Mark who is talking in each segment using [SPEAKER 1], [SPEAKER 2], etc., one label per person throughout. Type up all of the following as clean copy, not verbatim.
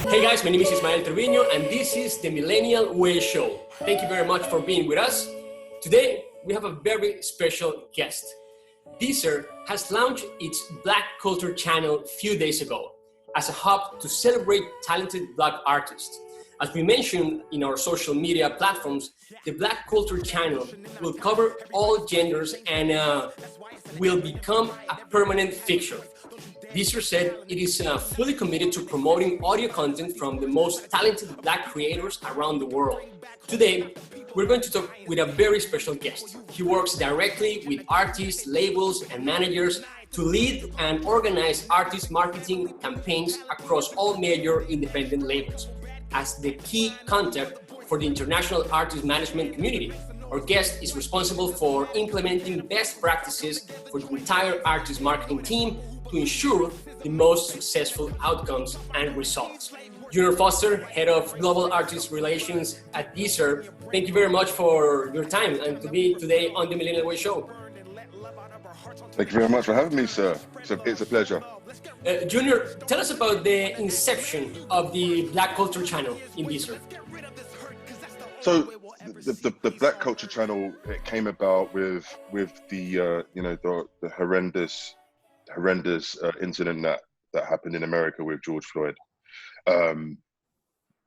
[SPEAKER 1] Hey guys, my name is Ismael Trevino and this is the Millennial Way Show. Thank you very much for being with us. Today, we have a very special guest. Deezer has launched its Black Culture channel a few days ago as a hub to celebrate talented Black artists. As we mentioned in our social media platforms, the Black Culture channel will cover all genders and will become a permanent fixture. Deezer said it is fully committed to promoting audio content from the most talented Black creators around the world. Today, we're going to talk with a very special guest. He works directly with artists, labels, and managers to lead and organize artist marketing campaigns across all major independent labels as the key contact for the international artist management community. Our guest is responsible for implementing best practices for the entire artist marketing team to ensure the most successful outcomes and results. Junior Foster, Head of Global Artist Relations at Deezer, thank you very much for your time and to be today on the Millennial Way Show.
[SPEAKER 2] Thank you very much for having me, sir. It's a pleasure.
[SPEAKER 1] Junior, tell us about the inception of the Black Culture channel in Deezer.
[SPEAKER 2] So the Black Culture channel, it came about with the the horrendous incident that happened in America with George Floyd.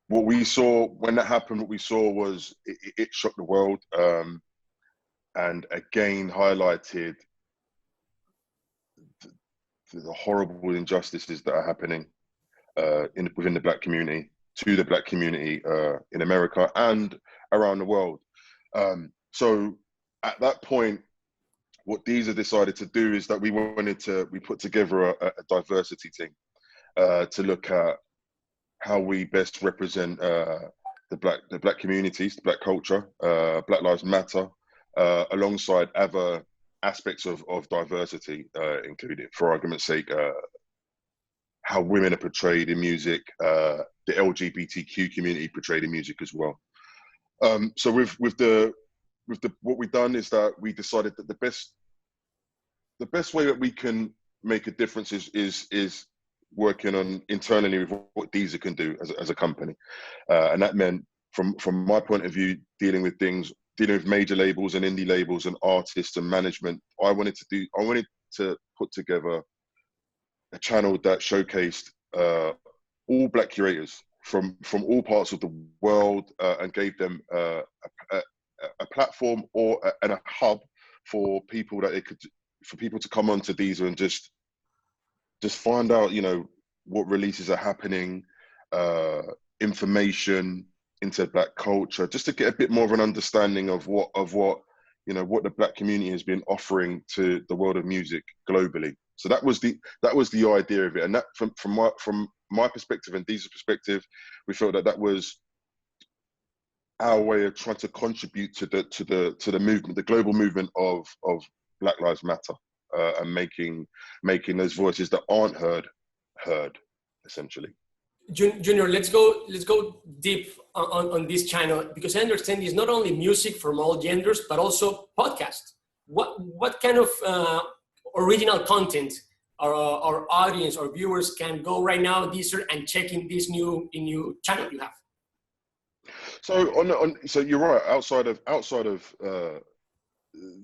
[SPEAKER 2] What we saw when that happened, was it shocked the world, and again highlighted the horrible injustices that are happening within the Black community, to the Black community in America and around the world. So at that point, what Deezer decided to do is that we put together a diversity team to look at how we best represent the black communities, the Black culture, Black Lives Matter, alongside other aspects of diversity, including, for argument's sake, how women are portrayed in music, the LGBTQ community portrayed in music as well. So with what we've done is that we decided that the best way that we can make a difference is working on internally with what Deezer can do as a company, and that meant from my point of view, dealing with major labels and indie labels and artists and management. I wanted to put together a channel that showcased all Black curators from all parts of the world, and gave them a platform and a hub for people to come onto Deezer and just find out, what releases are happening, information into Black culture, just to get a bit more of an understanding of what the Black community has been offering to the world of music globally. So that was the idea of it, and that from my perspective and Deezer's perspective, we felt that was our way of trying to contribute to the movement, the global movement of Black Lives Matter, and making those voices that aren't heard, essentially.
[SPEAKER 1] Junior, let's go deep on this channel, because I understand it's not only music from all genders, but also podcast. What kind of original content our audience or viewers can go right now, Deezer, and check in this new channel you have?
[SPEAKER 2] So you're right. Outside of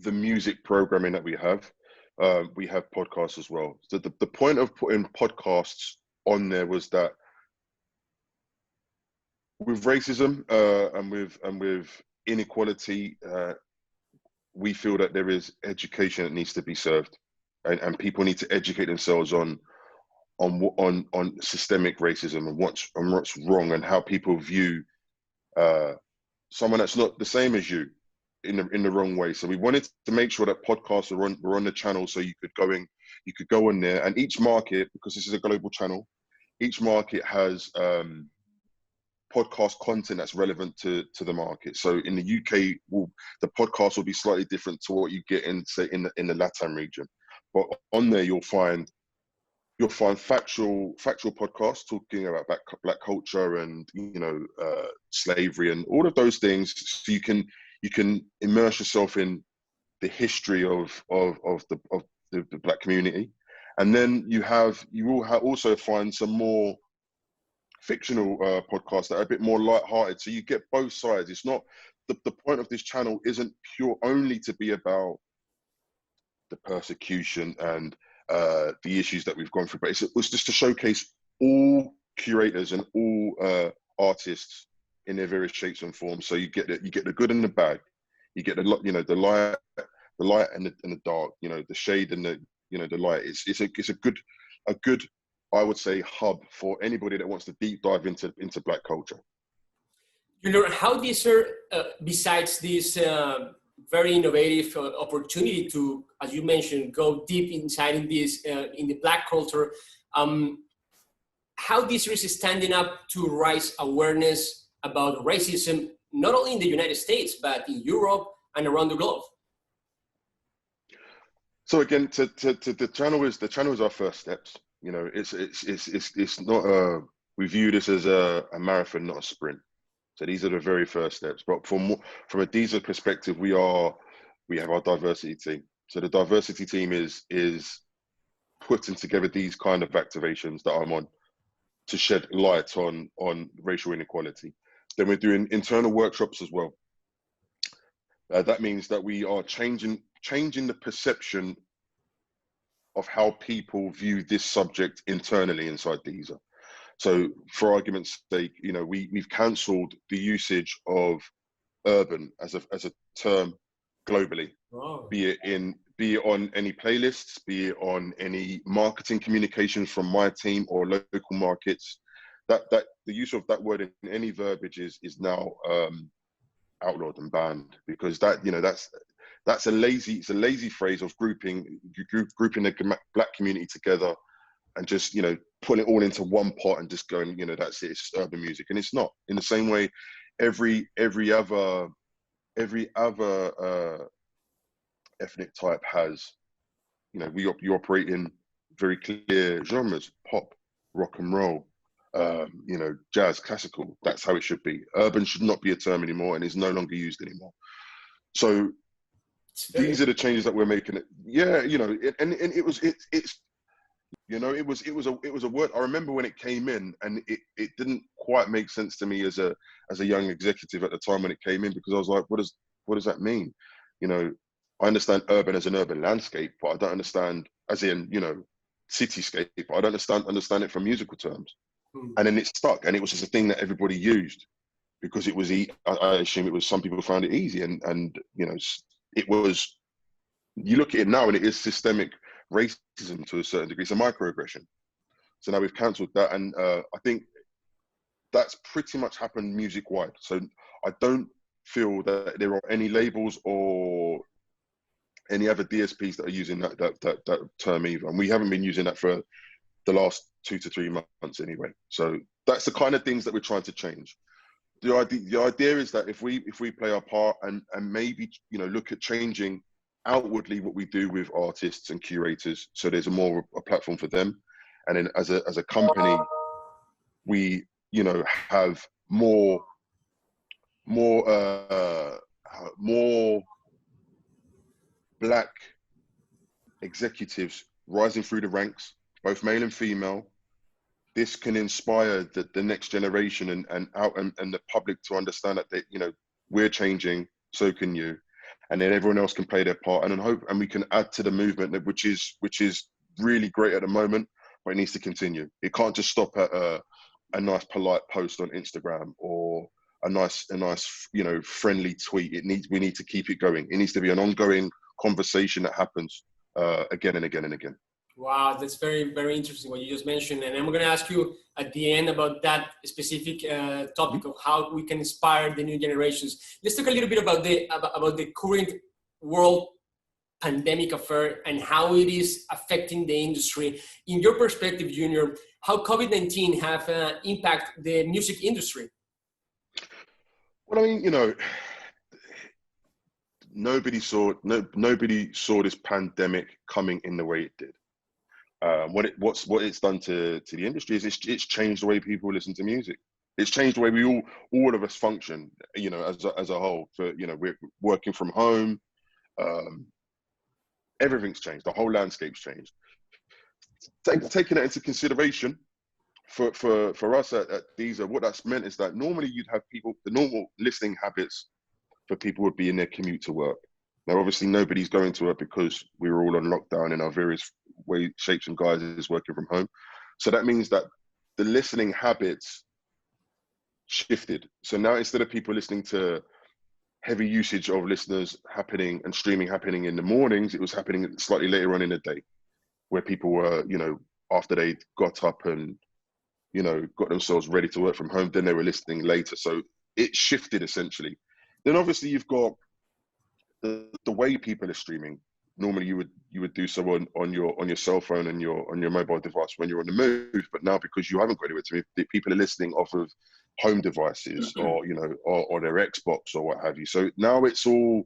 [SPEAKER 2] the music programming that we have podcasts as well. So the point of putting podcasts on there was that with racism and with inequality, we feel that there is education that needs to be served, and people need to educate themselves on systemic racism and what's wrong, and how people view someone that's not the same as you in the wrong way. So we wanted to make sure that podcasts were on the channel, so you could go on there, and each market, because this is a global channel, each market has podcast content that's relevant to the market. So in the UK, the podcast will be slightly different to what you get in, say, in the LATAM region. But on there, you'll find factual podcasts talking about Black culture and slavery and all of those things. So you can immerse yourself in the history of the Black community, and then you will also find some more fictional podcasts that are a bit more light-hearted, so you get both sides. It's not the point of this channel isn't pure only to be about the persecution and the issues that we've gone through, but it was just to showcase all curators and all artists in their various shapes and forms. So you get the good and the bad, you get the light and the dark, the shade and the light. It's a good, I would say, hub for anybody that wants to deep dive into Black culture.
[SPEAKER 1] How Deezer, besides this very innovative opportunity to, as you mentioned, go deep inside in this in the Black culture, how Deezer is standing up to raise awareness about racism, not only in the United States but in Europe and around the globe?
[SPEAKER 2] So again, to the channel is our first steps. It's not we view this as a marathon, not a sprint. So these are the very first steps. But from a Deezer perspective, we have our diversity team. So the diversity team is putting together these kind of activations that I'm on to shed light on racial inequality. Then we're doing internal workshops as well. That means that we are changing the perception of how people view this subject internally inside Deezer. So for argument's sake, we've cancelled the usage of urban as a term globally.
[SPEAKER 1] Wow.
[SPEAKER 2] Be it on any playlists, be it on any marketing communications from my team or local markets. That the use of that word in any verbiage is now outlawed and banned, because that's a lazy phrase of grouping the Black community together and just putting it all into one pot and just going, that's it, it's just urban music. And it's not. In the same way, every other ethnic type has, you operate in very clear genres: pop, rock and roll, jazz, classical. That's how it should be. Urban should not be a term anymore and is no longer used anymore. So these are the changes that we're making. Yeah, it was a word. I remember when it came in, and it didn't quite make sense to me as a young executive at the time when it came in, because I was like, what does that mean? I understand urban as an urban landscape, but I don't understand as in cityscape. I don't understand it from musical terms. And then it stuck, and it was just a thing that everybody used because it was I assume it was, some people found it easy, and it was. You look at it now, and it is systemic racism to a certain degree. It's a microaggression. So now we've cancelled that, and I think that's pretty much happened music-wide. So I don't feel that there are any labels or any other DSPs that are using that term either, and we haven't been using that for the last 2 to 3 months anyway. So that's the kind of things that we're trying to change. The idea is that if we play our part and maybe look at changing outwardly what we do with artists and curators, so there's a platform for them, and then as a company, we have more Black executives rising through the ranks, both male and female. This can inspire the next generation and the public to understand that we're changing, so can you, and then everyone else can play their part, and we can add to the movement, which is really great at the moment, but it needs to continue. It can't just stop at a nice polite post on Instagram or a nice friendly tweet. We need to keep it going. It needs to be an ongoing conversation that happens again and again and again.
[SPEAKER 1] Wow, that's very, very interesting what you just mentioned. And I'm going to ask you at the end about that specific topic of how we can inspire the new generations. Let's talk a little bit about the current world pandemic affair and how it is affecting the industry. In your perspective, Junior, how COVID-19 have impacted the music industry?
[SPEAKER 2] Well, I mean, nobody saw this pandemic coming in the way it did. What it's done to the industry is it's changed the way people listen to music. It's changed the way we all of us function, as a whole. We're working from home. Everything's changed. The whole landscape's changed. Taking that into consideration, for us at Deezer, what that's meant is that normally you'd have people, the normal listening habits for people would be in their commute to work. Now, obviously, nobody's going to work because we were all on lockdown in our various ways, shapes, and guises, working from home. So that means that the listening habits shifted. So now instead of people listening to heavy usage of listeners happening and streaming happening in the mornings, it was happening slightly later on in the day, where people were, after they got up and, got themselves ready to work from home, then they were listening later. So it shifted essentially. Then obviously you've got the way people are streaming. Normally you would do so on your cell phone and on your mobile device when you're on the move, but now because you haven't got anywhere to move, people are listening off of home devices or their Xbox or what have you. So now it's all,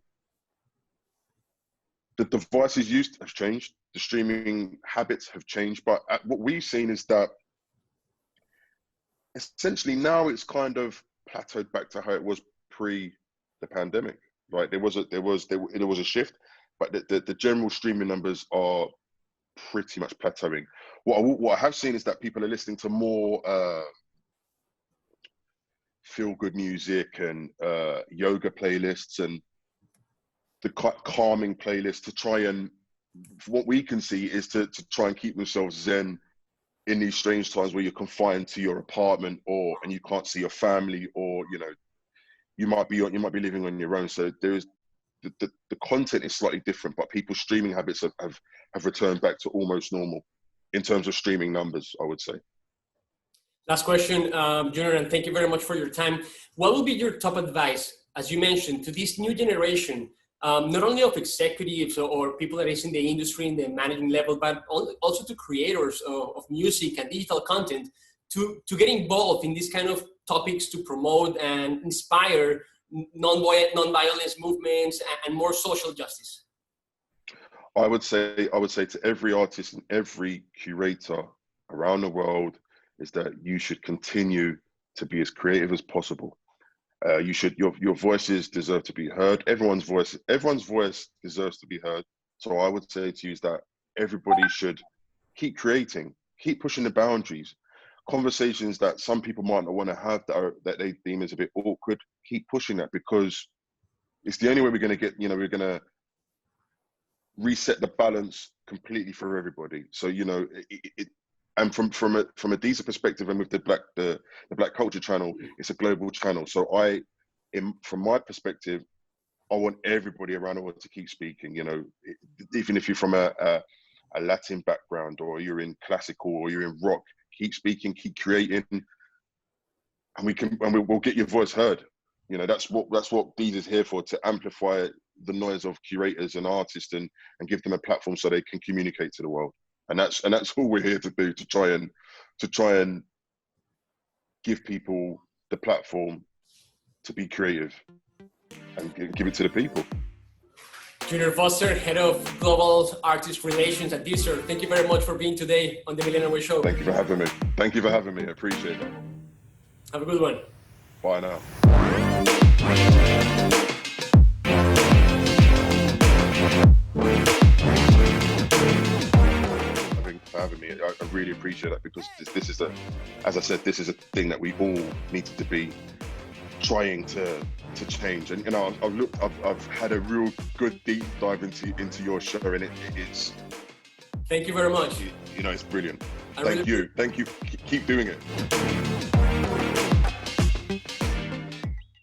[SPEAKER 2] the devices used have changed, the streaming habits have changed, but what we've seen is that essentially now it's kind of plateaued back to how it was pre the pandemic. Right, there was a shift, but the general streaming numbers are pretty much plateauing. What I have seen is that people are listening to more feel good music and yoga playlists and the calming playlists to try and, what we can see is to try and keep themselves zen in these strange times where you're confined to your apartment and you can't see your family, or you might be living on your own. So there is the content is slightly different, but people's streaming habits have returned back to almost normal in terms of streaming numbers, I would say.
[SPEAKER 1] Last question, Junior, and thank you very much for your time. What will be your top advice, as you mentioned, to this new generation, not only of executives or people that is in the industry, in the managing level, but also to creators of music and digital content to get involved in this kind of topics to promote and inspire non-violence movements and more social justice?
[SPEAKER 2] I would say to every artist and every curator around the world is that you should continue to be as creative as possible. Your voices deserve to be heard. Everyone's voice deserves to be heard. So I would say to you is that everybody should keep creating, keep pushing the boundaries. Conversations that some people might not want to have that they deem as a bit awkward, keep pushing that, because it's the only way we're going to get, we're going to reset the balance completely for everybody. So, and from a Deezer perspective, and with the Black Culture channel, it's a global channel. So from my perspective, I want everybody around the world to keep speaking, even if you're from a Latin background, or you're in classical, or you're in rock, keep speaking, keep creating, and we'll get your voice heard. That's what Deezer's here for, to amplify the noise of curators and artists and give them a platform so they can communicate to the world. And that's all we're here to do, to try and give people the platform to be creative and give it to the people.
[SPEAKER 1] Junior Foster, Head of Global Artist Relations at Deezer. Thank you very much for being today on the Millennial Way Show.
[SPEAKER 2] Thank you for having me. I appreciate that.
[SPEAKER 1] Have a good one.
[SPEAKER 2] Bye now. For having me. I really appreciate that, because this is as I said, this is a thing that we all need to be trying to change. And I've had a real good deep dive into your show, and it's.
[SPEAKER 1] Thank you very much.
[SPEAKER 2] It's brilliant. Thank you. Keep doing it.